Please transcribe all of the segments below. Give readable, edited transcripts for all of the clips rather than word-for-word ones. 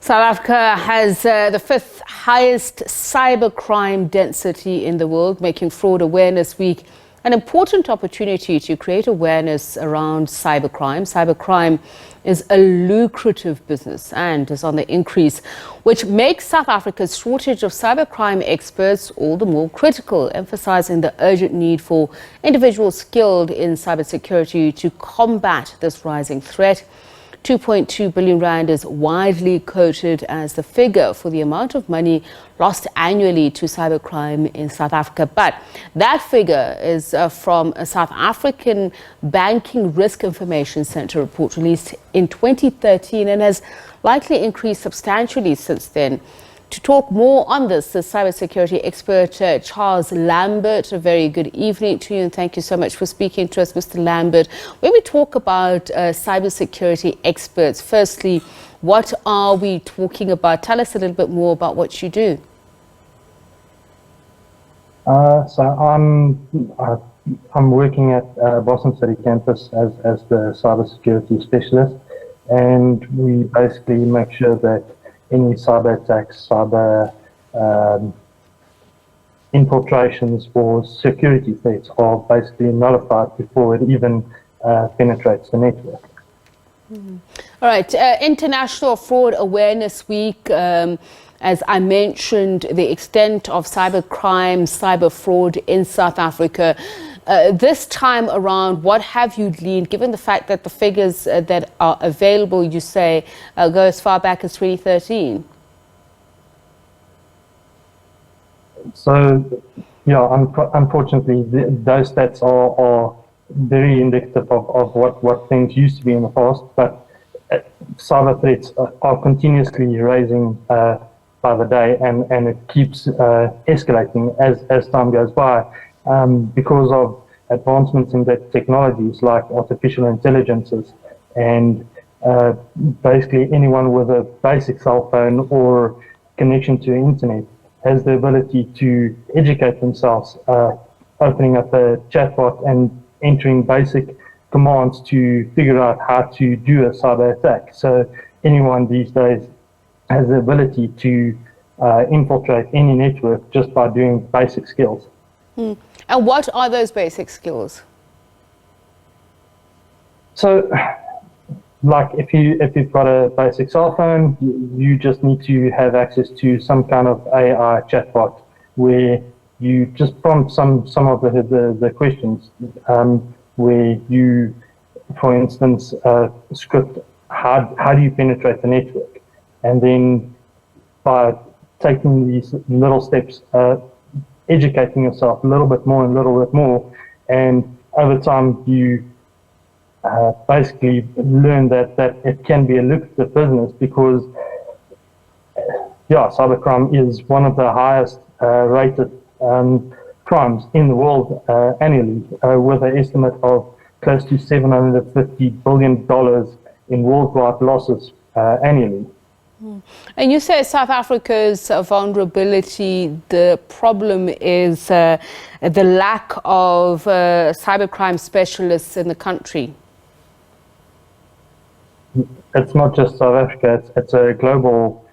South Africa has the fifth highest cybercrime density in the world, making Fraud Awareness Week an important opportunity to create awareness around cybercrime. Cybercrime is a lucrative business and is on the increase, which makes South Africa's shortage of cybercrime experts all the more critical, emphasizing the urgent need for individuals skilled in cybersecurity to combat this rising threat. 2.2 billion rand is widely quoted as the figure for the amount of money lost annually to cybercrime in South Africa. But that figure is from a South African Banking Risk Information Centre report released in 2013 and has likely increased substantially since then. To talk more on this, the cybersecurity expert Charles Lambert. A very good evening to you and thank you so much for speaking to us, Mr. Lambert. When we talk about cybersecurity experts, firstly, what are we talking about? Tell us a little bit more about what you do. I'm working at Boston City campus as the cybersecurity specialist, and we basically make sure that any cyber attacks, cyber infiltrations or security threats are basically nullified before it even penetrates the network. All right, International Fraud Awareness Week. As I mentioned, the extent of cybercrime, cyber fraud in South Africa. This time around, what have you gleaned, given the fact that the figures that are available, you say, go as far back as 2013? So, yeah, unfortunately, those stats are very indicative of what things used to be in the past, but cyber threats are continuously rising by the day, and it keeps escalating as time goes by. Because of advancements in the technologies like artificial intelligences, and basically anyone with a basic cell phone or connection to the internet has the ability to educate themselves, opening up a chatbot and entering basic commands to figure out how to do a cyber attack. So anyone these days has the ability to infiltrate any network just by doing basic skills. And what are those basic skills? So, like if you've got a basic cell phone, you just need to have access to some kind of AI chatbot where you just prompt some of the questions, where you, for instance, script how do you penetrate the network, and then by taking these little steps, educating yourself a little bit more, and over time you basically learn that it can be a lucrative business, because cybercrime is one of the highest rated crimes in the world annually, with an estimate of close to $750 billion in worldwide losses annually. And you say South Africa's vulnerability, the problem is the lack of cybercrime specialists in the country. It's not just South Africa, it's a global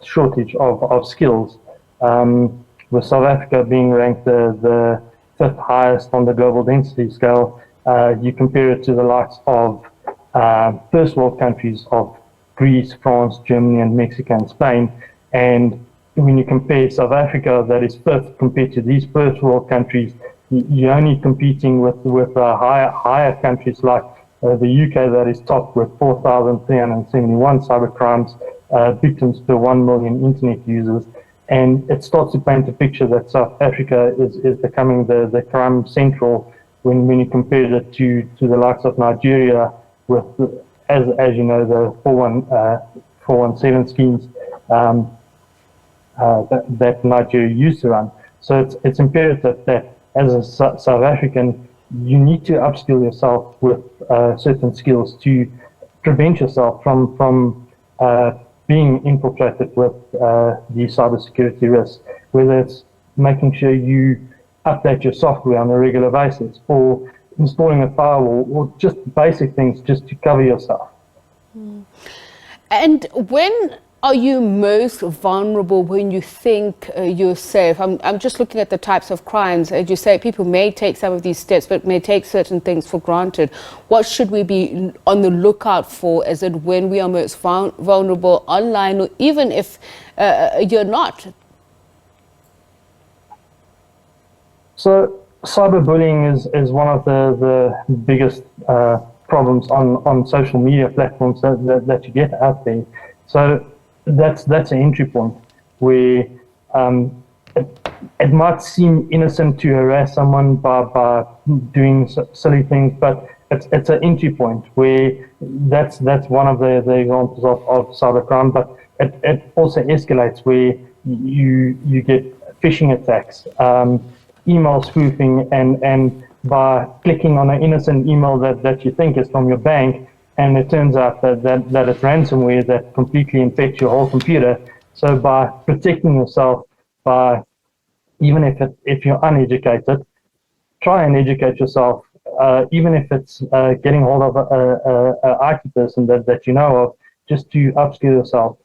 shortage of skills. With South Africa being ranked the fifth highest on the global density scale, you compare it to the likes of first world countries of Greece, France, Germany, and Mexico, and Spain. And when you compare South Africa, that is fifth, compared to these first world countries, you're only competing with higher countries like the UK, that is top with 4,371 cybercrimes victims per 1 million internet users. And it starts to paint a picture that South Africa is becoming the crime central when you compare it to the likes of Nigeria, with, as you know, the 417 schemes that Nigeria used to run. So it's imperative that as a South African, you need to upskill yourself with certain skills to prevent yourself from being infiltrated with the cybersecurity risks, whether it's making sure you update your software on a regular basis, or installing a firewall, or just basic things just to cover yourself. And when are you most vulnerable when you think you're safe? I'm just looking at the types of crimes. As you say, people may take some of these steps, but may take certain things for granted. What should we be on the lookout for? Is it when we are most vulnerable online, or even if you're not? So cyberbullying is one of the biggest problems on social media platforms that you get out there. So that's an entry point where it might seem innocent to harass someone by doing silly things, but it's an entry point where that's one of the examples of cybercrime. But it also escalates where you get phishing attacks, email spoofing, and by clicking on an innocent email that you think is from your bank, and it turns out that it's ransomware that completely infects your whole computer. So by protecting yourself, by even if you're uneducated, try and educate yourself. Even if it's getting hold of a IT person that you know of, just to upskill yourself.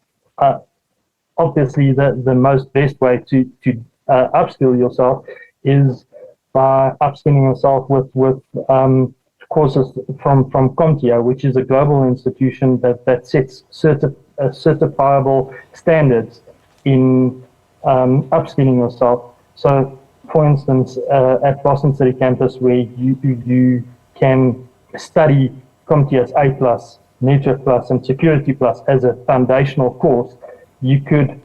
Obviously, the most best way to upskill yourself is by upskilling yourself with courses from CompTIA, which is a global institution that sets certifiable standards in upskilling yourself. So, for instance, at Boston City campus, where you can study CompTIA's A+, Network Plus, and Security Plus as a foundational course, you could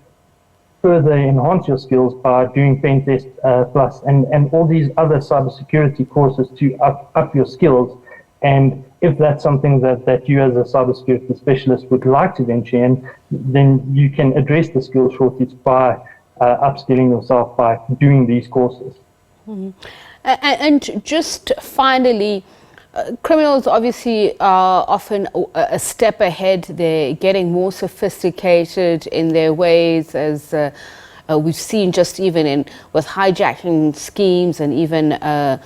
further enhance your skills by doing Pen Test Plus and all these other cybersecurity courses to up your skills. And if that's something that you as a cybersecurity specialist would like to venture in, then you can address the skill shortage by upskilling yourself by doing these courses. Mm-hmm. And just finally, criminals obviously are often a step ahead. They're getting more sophisticated in their ways, as we've seen just even with hijacking schemes and even a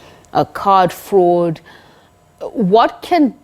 card fraud. What can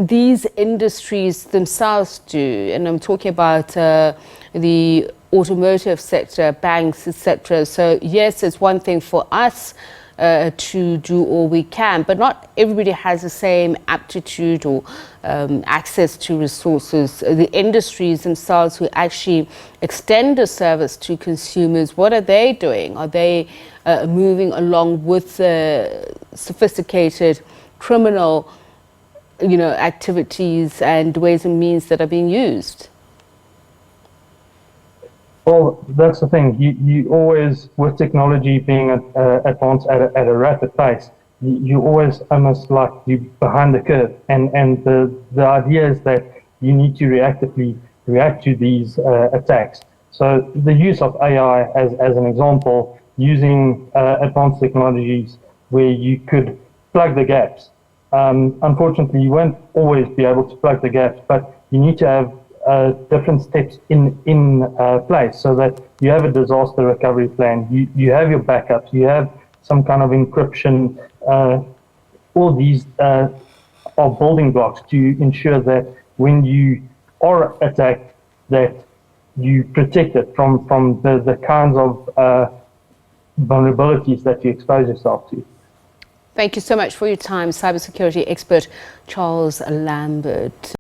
these industries themselves do? And I'm talking about the automotive sector, banks, etc. So yes, it's one thing for us to do all we can, but not everybody has the same aptitude or access to resources. The industries themselves who actually extend the service to consumers, what are they doing? Are they moving along with the sophisticated criminal, activities and ways and means that are being used? Well, that's the thing. You always, with technology being advanced at a rapid pace, you always almost like you behind the curve. And the idea is that you need to reactively react to these attacks. So the use of AI as an example, using advanced technologies where you could plug the gaps. Unfortunately, you won't always be able to plug the gaps, but you need to have different steps in place so that you have a disaster recovery plan, you have your backups, you have some kind of encryption. All these are building blocks to ensure that when you are attacked, that you protect it from the kinds of vulnerabilities that you expose yourself to. Thank you so much for your time, cybersecurity expert Charles Lambert.